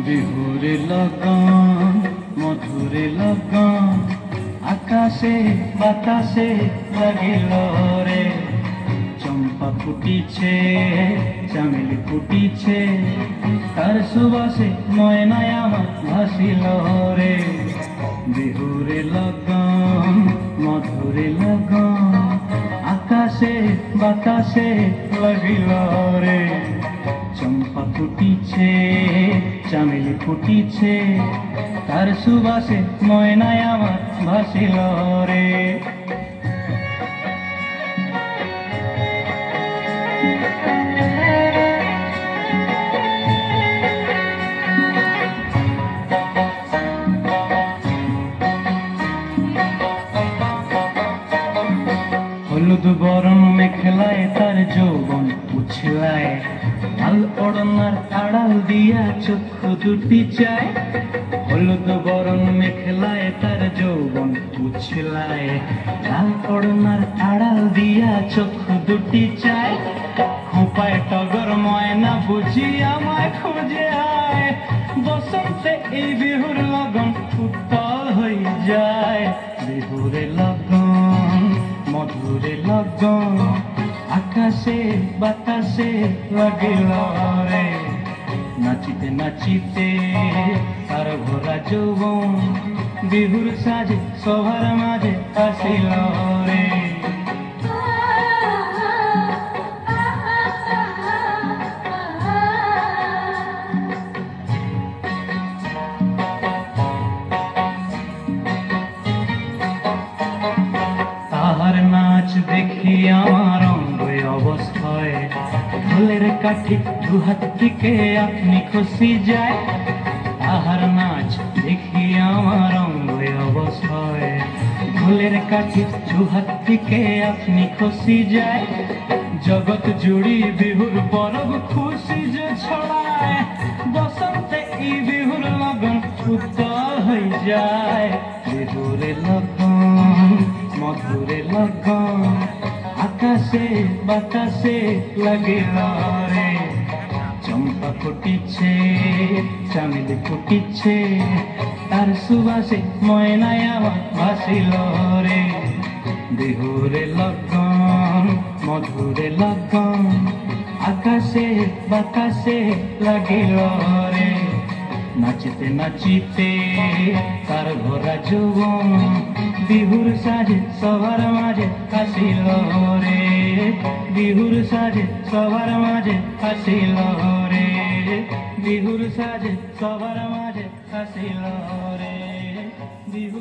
বিহুরে লগন মধুরে লগন আকাশে বাতাসে লাগিল রে। চম্পা ফুটিছে চামেলি ফুটিছে তার সুবাসে ময়নায় আমার ভাসিল রে। বিহুরে লগন মধুরে লগন আকাশে বাতাসে লাগিল রে। চম্পা ফুটিছে চামেলি ফুটিছে তার সুবাসে ময়নায় আমার ভাসিল রে। হলুদ বরণ মেখলায় তার যৌবন উছলায়, লাল ওড়নার আড়াল দিয়া চক্ষু দুটি চায়। হলুদ বরণ মেখলায় তার যৌবন উছলায়, লাল ওড়নার আড়াল দিয়া চক্ষু দুটি চায়। খোঁপায় টগর ময়না বুঝি আমায় খুঁজে আয়, বসন্তে এই বিহুর লগন উত্তাল হয়ে যায়। বিহুরে লগন মধুরে লগন আকাশে বাতাসে লাগিল রে। নাচিতে নাচিতে তার ভরা যৌবন বিহুর সাজে সবার মাঝে আসিল রে। তাহার নাচ দেখি আমার অঙ্গ অবস্থায়, ঢোলের কাঠি দুহাত থেকে আপনি খসি যায়। তাহার নাচ দেখি আমার অঙ্গ অবস্থায়, ঢোলের কাঠি দুহাত থেকে আপনি খসি যায়। জগৎ জুড়ি বিহুর পরব খুশি যে ছড়ায়, বসন্তে এই বিহুর লগন উত্তাল হয়ে যায়। বিহুরে লগন মধুরে লগন আকাশে বাতাসে লাগিল রে। চম্পা ফুটিছে চামেলি ফুটিছে তার সুবাসে ময়নায় আমার ভাসিল রে। বিহুরে লগন মধুরে লগন আকাশে বাতাসে লাগিল রে। নাচিতে নাচিতে তার ভরা যৌবন বিহুর সাজে সবার মাঝে আসিল রে। বিহুর সাজে সবার মাঝে আসিল রে। বিহুর সাজে সবার মাঝে আসিল রে। বিহু